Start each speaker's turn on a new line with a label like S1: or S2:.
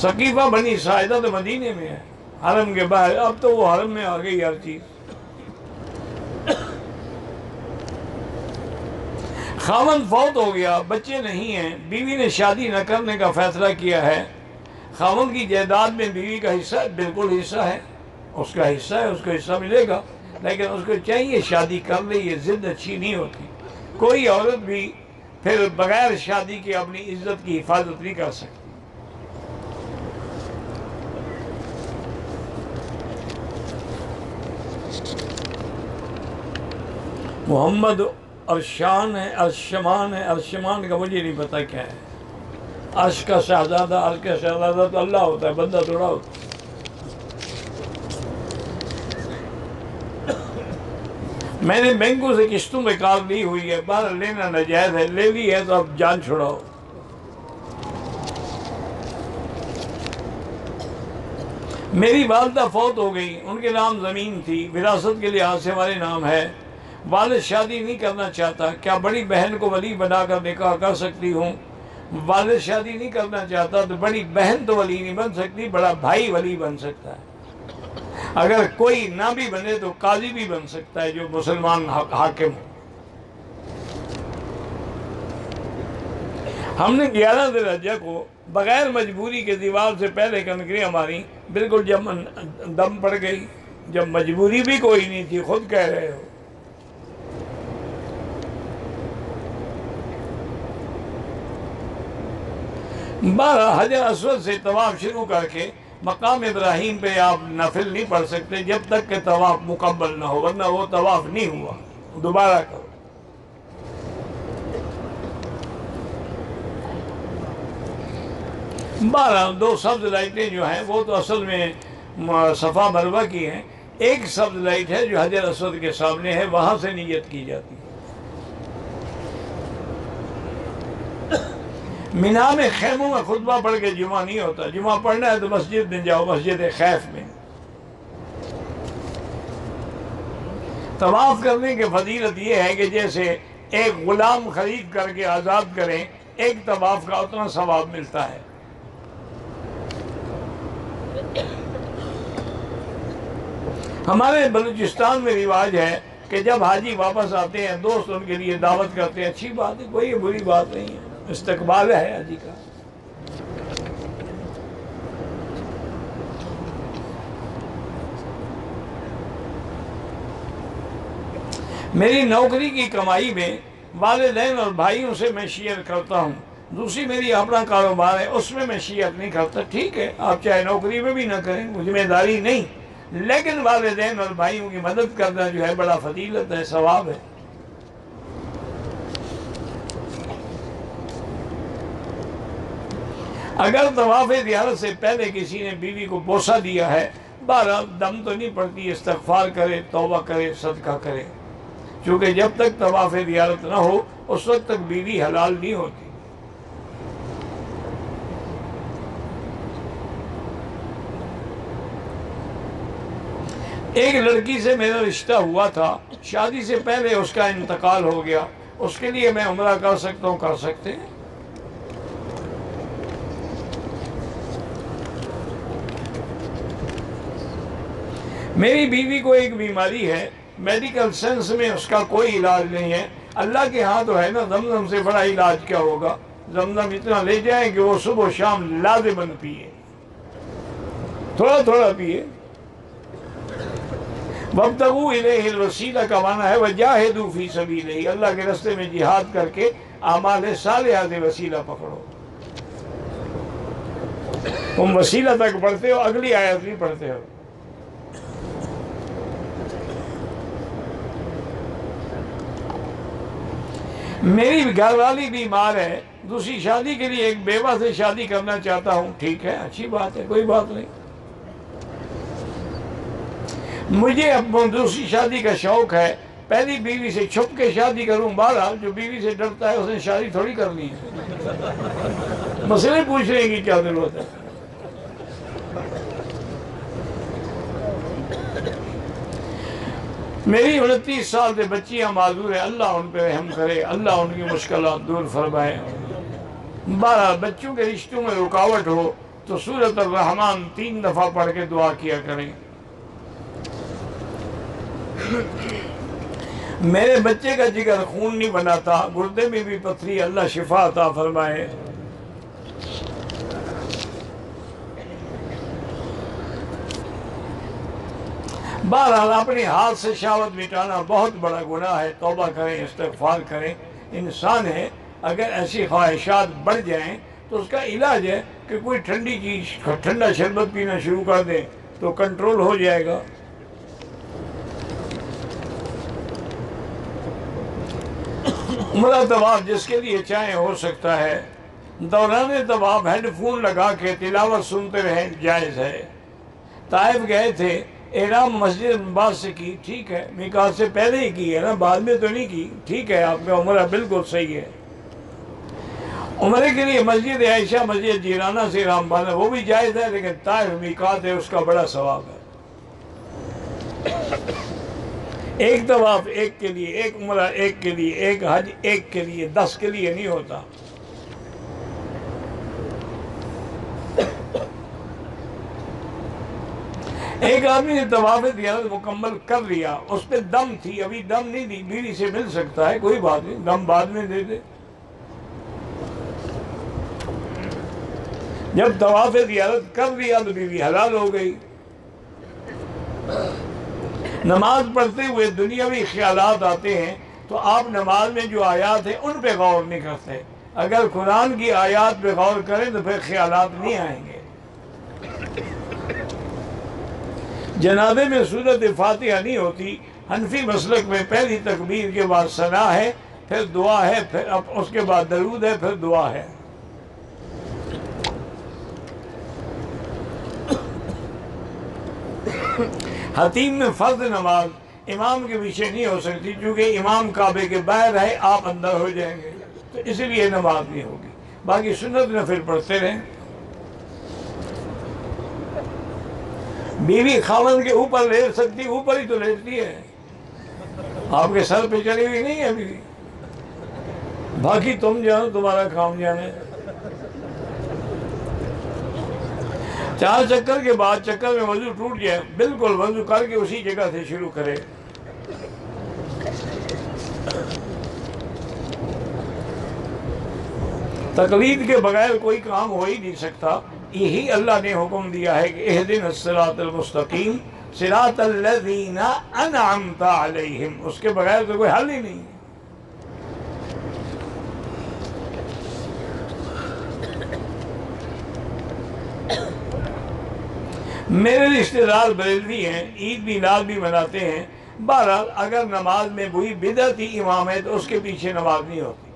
S1: ثقیفہ بنی ساعدہ تو مدینے میں ہے، حرم کے باہر، اب تو وہ حرم میں آ گئی ہر چیز۔ خاوند فوت ہو گیا، بچے نہیں ہیں، بیوی نے شادی نہ کرنے کا فیصلہ کیا ہے۔ خاوند کی جائیداد میں بیوی کا حصہ بالکل حصہ ہے، اس کا حصہ ہے، اس کو حصہ ملے گا، لیکن اس کو چاہیے شادی کر لے، یہ ضد اچھی نہیں ہوتی۔ کوئی عورت بھی پھر بغیر شادی کے اپنی عزت کی حفاظت نہیں کر سکتی۔ محمد ارشان ہے، ارشمان ہے، ارشمان کا مجھے نہیں پتا کیا ہے۔ عرش کا شہزادہ، عرش کا شہزادہ تو اللہ ہوتا ہے، بندہ تھوڑا ہوتا ہے۔ میں نے بینکوں سے قسطوں میں کار لی ہوئی ہے، باہر لینا ناجائز ہے، لے لی ہے تو اب جان چھڑاؤ۔ میری والدہ فوت ہو گئی، ان کے نام زمین تھی، وراثت کے لحاظ سے ہمارے نام ہے۔ والد شادی نہیں کرنا چاہتا، کیا بڑی بہن کو ولی بنا کر نکاح کر سکتی ہوں؟ والد شادی نہیں کرنا چاہتا تو بڑی بہن تو ولی نہیں بن سکتی، بڑا بھائی ولی بن سکتا ہے۔ اگر کوئی نہ بھی بنے تو قاضی بھی بن سکتا ہے جو مسلمان حاکم ہو۔ ہم نے 11 ذی الحجہ کو بغیر مجبوری کے دیوار سے پہلے کنکریاں ماری، بالکل جب دم پڑ گئی، جب مجبوری بھی کوئی نہیں تھی، خود کہہ رہے ہو۔ حجر اسود سے طواف شروع کر کے مقام ابراہیم پہ آپ نفل نہیں پڑھ سکتے جب تک کہ طواف مکمل نہ ہو، ورنہ وہ طواف نہیں ہوا، دوبارہ کرو۔ دو سبز لائٹیں جو ہیں وہ تو اصل میں صفا مروہ کی ہیں، ایک سبز لائٹ ہے جو حجر اسود کے سامنے ہے، وہاں سے نیت کی جاتی ہے۔ مینا میں خیموں میں خطبہ پڑھ کے جمعہ نہیں ہوتا، جمعہ پڑھنا ہے تو مسجد میں جاؤ، مسجد خیف میں۔ طواف کرنے کی فضیلت یہ ہے کہ جیسے ایک غلام خرید کر کے آزاد کریں، ایک طواف کا اتنا ثواب ملتا ہے۔ ہمارے بلوچستان میں رواج ہے کہ جب حاجی واپس آتے ہیں دوست ان کے لیے دعوت کرتے ہیں، اچھی بات ہے، کوئی بری بات نہیں ہے، استقبال ہے حاجی کا۔ میری نوکری کی کمائی میں والدین اور بھائیوں سے میں شیئر کرتا ہوں، دوسری میری اپنا کاروبار ہے، اس میں میں شیئر نہیں کرتا۔ ٹھیک ہے، آپ چاہے نوکری میں بھی نہ کریں، ذمہ داری نہیں، لیکن والدین اور بھائیوں کی مدد کرنا جو ہے بڑا فضیلت ہے، ثواب ہے۔ اگر طواف زیارت سے پہلے کسی نے بیوی کو بوسہ دیا ہے، بہرحال دم تو نہیں پڑتی، استغفار کرے، توبہ کرے، صدقہ کرے، چونکہ جب تک طواف زیارت نہ ہو اس وقت تک بیوی حلال نہیں ہوتی۔ ایک لڑکی سے میرا رشتہ ہوا تھا، شادی سے پہلے اس کا انتقال ہو گیا، اس کے لیے میں عمرہ کر سکتا ہوں؟ کر سکتے ہیں۔ میری بیوی کو ایک بیماری ہے، میڈیکل سینس میں اس کا کوئی علاج نہیں ہے، اللہ کے ہاں تو ہے نا، زمزم سے بڑا علاج کیا ہوگا؟ زمزم اتنا لے جائیں کہ وہ صبح و شام لازماً پیے، تھوڑا تھوڑا پیے۔ وَابْتَغُوا إِلَيْهِ الْوَسِيلَةَ کا معنی ہے وَجَاهِدُوا فِي سَبِيلِهِ، اللہ کے راستے میں جہاد کر کے اعمال صالحہ سے وسیلہ پکڑو۔ تم وسیلہ تک پڑھتے ہو، اگلی آیت بھی پڑھتے ہو۔ میری گھر والی بیمار ہے، دوسری شادی کے لیے ایک بیوہ سے شادی کرنا چاہتا ہوں، ٹھیک ہے، اچھی بات ہے، کوئی بات نہیں۔ مجھے اب دوسری شادی کا شوق ہے، پہلی بیوی سے چھپ کے شادی کروں؟ بہرحال جو بیوی سے ڈرتا ہے اس نے شادی تھوڑی کرنی ہے، مسئلے پوچھنے کی کیا ضرورت ہے؟ میری 29 سال سے بچیاں معذور ہیں، اللہ ان پہ رحم کرے، اللہ ان کی مشکلات دور فرمائے۔ بہرحال بچوں کے رشتوں میں رکاوٹ ہو تو سورۃ الرحمن 3 دفعہ پڑھ کے دعا کیا کریں۔ میرے بچے کا جگر خون نہیں بناتا، گردے میں بھی پتھری، اللہ شفا عطا فرمائے۔ بہرحال اپنے ہاتھ سے شہوت مٹانا بہت بڑا گناہ ہے، توبہ کریں، استغفار کریں۔ انسان ہے، اگر ایسی خواہشات بڑھ جائیں تو اس کا علاج ہے کہ کوئی ٹھنڈا شربت پینا شروع کر دیں تو کنٹرول ہو جائے گا۔ عمرہ طواف جس کے لیے چاہے ہو سکتا ہے، دوران طواف ہیڈ فون لگا کے تلاوت سنتے رہیں، جائز ہے۔ طائف گئے تھے، احرام مسجد عباس سے کی، ٹھیک ہے، میقات سے پہلے ہی کی ہے نا، بعد میں تو نہیں کی، ٹھیک ہے، آپ کا عمرہ بالکل صحیح ہے۔ عمرے کے لیے مسجد عائشہ، مسجد جیرانہ سے احرام باندھنا وہ بھی جائز ہے، لیکن طائف میقات ہے، اس کا بڑا ثواب ہے۔ ایک طواف ایک کے لیے، ایک عمرہ ایک کے لیے، ایک حج ایک کے لیے، 10 کے لیے نہیں ہوتا۔ ایک آدمی نے طواف دیانت مکمل کر لیا، اس پہ دم تھی، ابھی دم نہیں دی، بیوی سے مل سکتا ہے، کوئی بات نہیں، دم بعد میں دے دے۔ جب طواف دیانت کر لیا تو بیوی حلال ہو گئی۔ نماز پڑھتے ہوئے دنیاوی خیالات آتے ہیں تو آپ نماز میں جو آیات ہیں ان پہ غور نہیں کرتے۔ اگر قرآن کی آیات پہ غور کریں تو پھر خیالات نہیں آئیں گے۔ جنازے میں سورۃ فاتحہ نہیں ہوتی، حنفی مسلک میں پہلی تکبیر کے بعد ثنا ہے، پھر دعا ہے، پھر اس کے بعد درود ہے، پھر دعا ہے۔ حتیم میں فرض نماز امام کے پیچھے نہیں ہو سکتی، کیونکہ امام کعبے کے باہر ہے، آپ اندر ہو جائیں گے، تو اس لیے نماز نہیں ہوگی۔ باقی سنت نفل پڑھتے رہیں۔ بیوی خاوند کے اوپر لیٹ سکتی، اوپر ہی تو لیٹتی ہے، آپ کے سر پہ چلی ہوئی نہیں ہے بیوی۔ باقی تم جانو، تمہارا کام جانے۔ 4 چکر کے بعد چکر میں وضو ٹوٹ جائے، بالکل وضو کر کے اسی جگہ سے شروع کرے۔ تقلید کے بغیر کوئی کام ہو ہی نہیں سکتا۔ یہی اللہ نے حکم دیا ہے کہ اہدنا الصراط المستقیم صراط الذین انعمت علیہم، اس کے بغیر تو کوئی حل ہی نہیں۔ میرے رشتہ دار بریلوی ہیں، عید میلاد بھی مناتے ہیں۔ بہرحال اگر نماز میں کوئی بدعتی امام ہے تو اس کے پیچھے نماز نہیں ہوتی۔